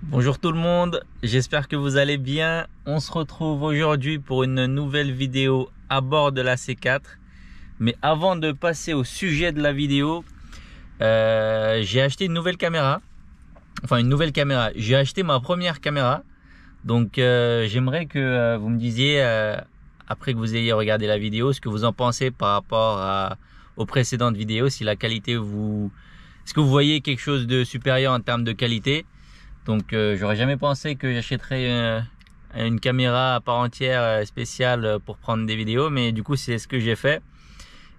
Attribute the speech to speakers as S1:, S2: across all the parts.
S1: Bonjour tout le monde, j'espère que vous allez bien. On se retrouve aujourd'hui pour une nouvelle vidéo à bord de la C4. Mais avant de passer au sujet de la vidéo, j'ai acheté une nouvelle caméra. Enfin une nouvelle caméra, j'ai acheté ma première caméra. Donc j'aimerais que vous me disiez, après que vous ayez regardé la vidéo, ce que vous en pensez par rapport aux précédentes vidéos. Si la qualité est-ce que vous voyez quelque chose de supérieur en termes de qualité? Donc j'aurais jamais pensé que j'achèterais une caméra à part entière spéciale pour prendre des vidéos, mais du coup c'est ce que j'ai fait.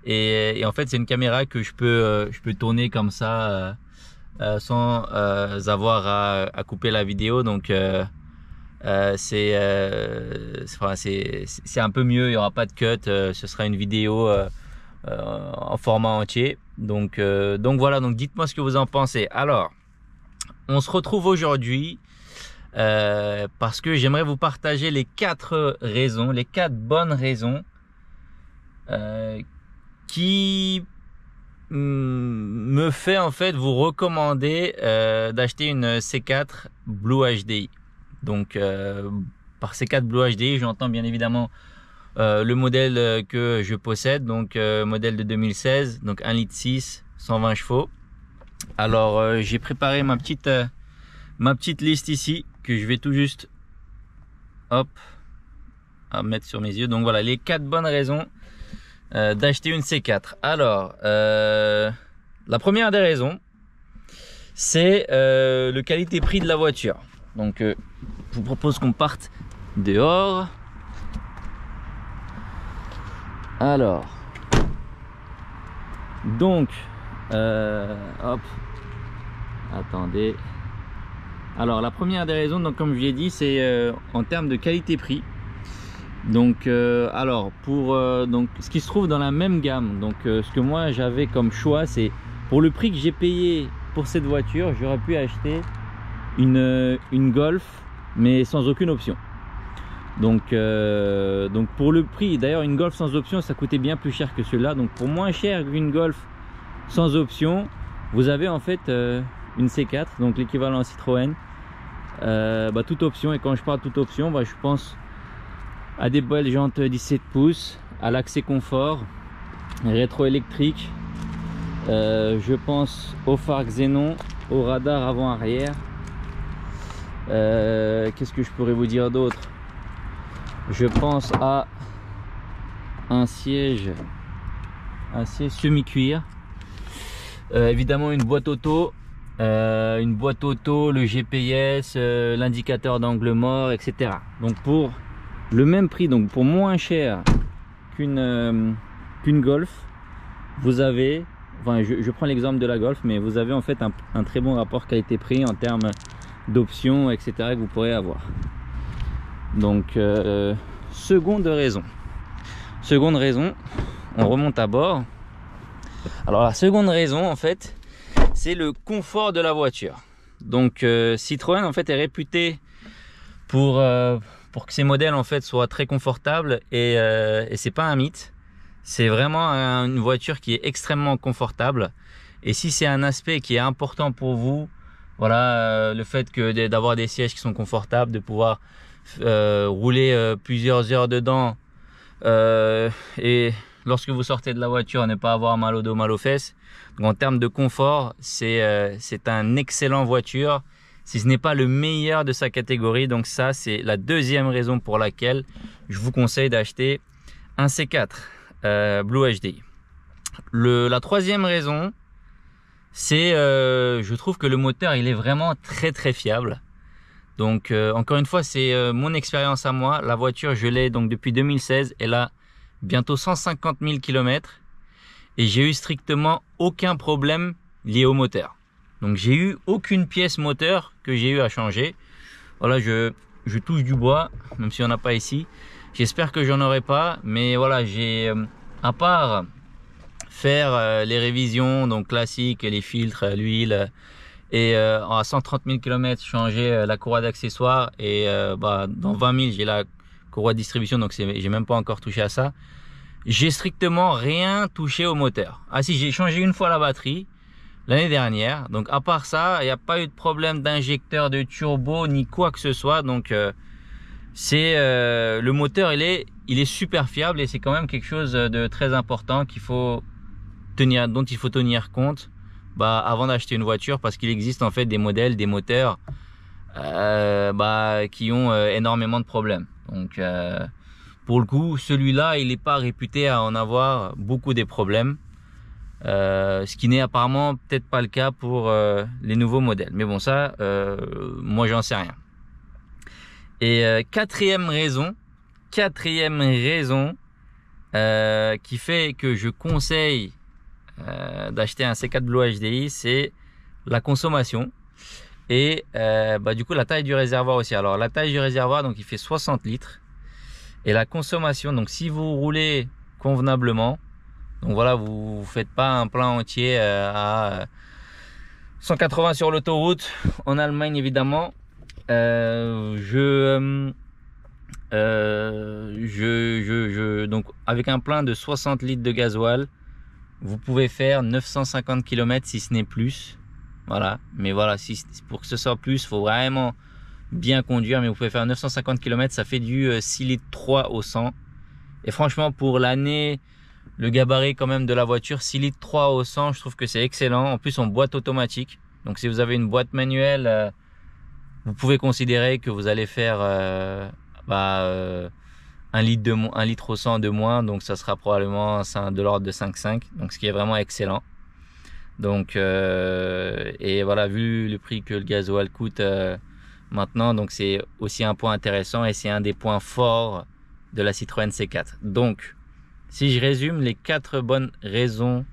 S1: Et en fait c'est une caméra que je peux tourner comme ça sans avoir à couper la vidéo. Donc c'est un peu mieux, il n'y aura pas de cut, ce sera une vidéo en format entier. Donc voilà, donc dites-moi ce que vous en pensez. Alors on se retrouve aujourd'hui parce que j'aimerais vous partager les 4 raisons, les 4 bonnes raisons qui me fait en fait vous recommander d'acheter une C4 Blue HDI. Donc par C4 Blue HDI, j'entends bien évidemment le modèle que je possède, donc modèle de 2016, donc 1,6 litre, 120 chevaux. Alors j'ai préparé ma petite liste ici que je vais tout juste à mettre sur mes yeux. Donc voilà les 4 bonnes raisons d'acheter une C4. Alors la première des raisons, c'est le qualité-prix de la voiture. Donc je vous propose qu'on parte dehors. Alors donc attendez. Alors la première des raisons, donc comme je l'ai dit, c'est en termes de qualité-prix. Donc alors pour donc ce qui se trouve dans la même gamme, donc ce que moi j'avais comme choix, c'est pour le prix que j'ai payé pour cette voiture, j'aurais pu acheter une Golf mais sans aucune option. Donc pour le prix, d'ailleurs une Golf sans option ça coûtait bien plus cher que celui-là. Donc pour moins cher qu'une Golf sans option, vous avez en fait une C4, donc l'équivalent Citroën, toute option. Et quand je parle toute option, je pense à des belles jantes 17 pouces, à l'accès confort, rétroélectrique, je pense au phare xénon, au radar avant-arrière. Qu'est-ce que je pourrais vous dire d'autre? Je pense à un siège semi-cuir, évidemment une boîte auto, le GPS, l'indicateur d'angle mort, etc. Donc pour le même prix, donc pour moins cher qu'une Golf, vous avez, enfin je prends l'exemple de la Golf, mais vous avez en fait un très bon rapport qualité-prix en termes d'options, etc. que vous pourrez avoir. Donc seconde raison, on remonte à bord. Alors la seconde raison en fait, c'est le confort de la voiture. Donc Citroën en fait est réputé pour que ses modèles en fait soient très confortables, et c'est pas un mythe. C'est vraiment une voiture qui est extrêmement confortable. Et si c'est un aspect qui est important pour vous, voilà, le fait que d'avoir des sièges qui sont confortables, de pouvoir rouler plusieurs heures dedans, et lorsque vous sortez de la voiture ne pas avoir mal au dos, mal aux fesses. Donc en termes de confort, c'est un excellent voiture, si ce n'est pas le meilleur de sa catégorie. Donc ça c'est la deuxième raison pour laquelle je vous conseille d'acheter un C4 Blue HDI. La troisième raison, c'est je trouve que le moteur il est vraiment très fiable. Donc encore une fois c'est mon expérience à moi. La voiture je l'ai donc depuis 2016, elle a bientôt 150 000 km et j'ai eu strictement aucun problème lié au moteur. Donc j'ai eu aucune pièce moteur que j'ai eu à changer. Voilà, je touche du bois, même si on n'a pas ici. J'espère que j'en aurai pas, mais voilà, j'ai à part faire les révisions donc classiques, les filtres, l'huile, et à 130 000 km changer la courroie d'accessoires, et dans 20 000 j'ai la courroie de distribution, donc j'ai même pas encore touché à ça. J'ai strictement rien touché au moteur. Ah si, j'ai changé une fois la batterie, l'année dernière. Donc à part ça, il n'y a pas eu de problème d'injecteur de turbo ni quoi que ce soit. Donc le moteur, il est super fiable et c'est quand même quelque chose de très important dont il faut tenir compte avant d'acheter une voiture, parce qu'il existe en fait des modèles, des moteurs qui ont énormément de problèmes. Donc pour le coup, celui-là, il n'est pas réputé à en avoir beaucoup des problèmes, ce qui n'est apparemment peut-être pas le cas pour les nouveaux modèles. Mais bon, ça, moi j'en sais rien. Et quatrième raison qui fait que je conseille d'acheter un C4 Blue HDI, c'est la consommation et du coup la taille du réservoir aussi. Alors la taille du réservoir, donc il fait 60 litres, et la consommation, donc si vous roulez convenablement, donc voilà, vous faites pas un plein entier à 180 sur l'autoroute en Allemagne évidemment. Donc avec un plein de 60 litres de gasoil, vous pouvez faire 950 km si ce n'est plus. Voilà, mais voilà, pour que ce soit plus, il faut vraiment bien conduire, mais vous pouvez faire 950 km, ça fait du 6 litres 3 au 100. Et franchement, pour l'année, le gabarit quand même de la voiture, 6 litres 3 au 100, je trouve que c'est excellent. En plus, en boîte automatique. Donc si vous avez une boîte manuelle, vous pouvez considérer que vous allez faire 1 litre au 100 de moins, donc ça sera probablement de l'ordre de 5,5, donc ce qui est vraiment excellent. Donc et voilà, vu le prix que le gasoil coûte maintenant, donc c'est aussi un point intéressant et c'est un des points forts de la Citroën C4. Donc si je résume les 4 bonnes raisons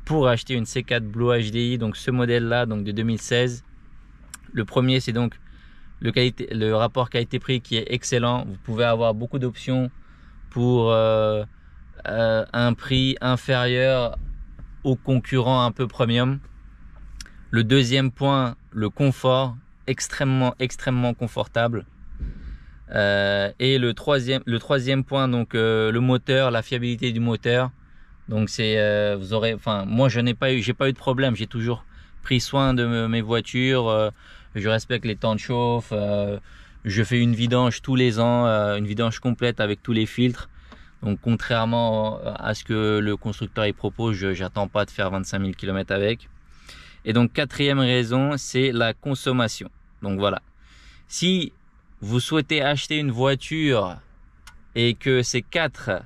S1: pour acheter une C4 Blue HDI, donc ce modèle là, donc de 2016, le premier c'est donc le rapport qualité-prix qui est excellent. Vous pouvez avoir beaucoup d'options pour un prix inférieur aux concurrents un peu premium. Le deuxième point, le confort, extrêmement confortable. Et le troisième point, donc le moteur, la fiabilité du moteur. Donc c'est moi j'ai pas eu de problème, j'ai toujours pris soin de mes voitures. Je respecte les temps de chauffe, je fais une vidange tous les ans, une vidange complète avec tous les filtres. Donc contrairement à ce que le constructeur il propose, j'attends pas de faire 25 000 km avec. Et donc quatrième raison, c'est la consommation. Donc voilà, si vous souhaitez acheter une voiture et que ces 4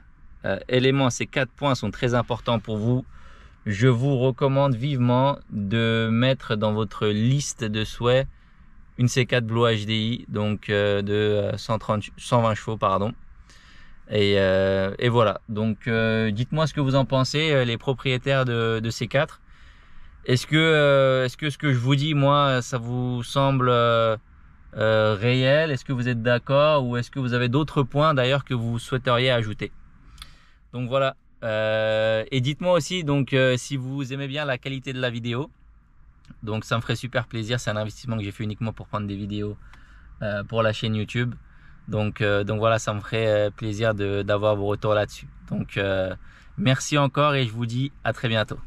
S1: éléments, ces 4 points sont très importants pour vous, je vous recommande vivement de mettre dans votre liste de souhaits une C4 Blue HDI, donc de 120 chevaux, pardon. Et voilà, donc dites-moi ce que vous en pensez, les propriétaires de C4. Est-ce que ce que je vous dis, moi, ça vous semble réel? Est-ce que vous êtes d'accord, ou est-ce que vous avez d'autres points d'ailleurs que vous souhaiteriez ajouter? Donc voilà, et dites-moi aussi donc si vous aimez bien la qualité de la vidéo. Donc ça me ferait super plaisir, c'est un investissement que j'ai fait uniquement pour prendre des vidéos pour la chaîne YouTube. Donc voilà, ça me ferait plaisir d'avoir vos retours là-dessus. Donc merci encore et je vous dis à très bientôt.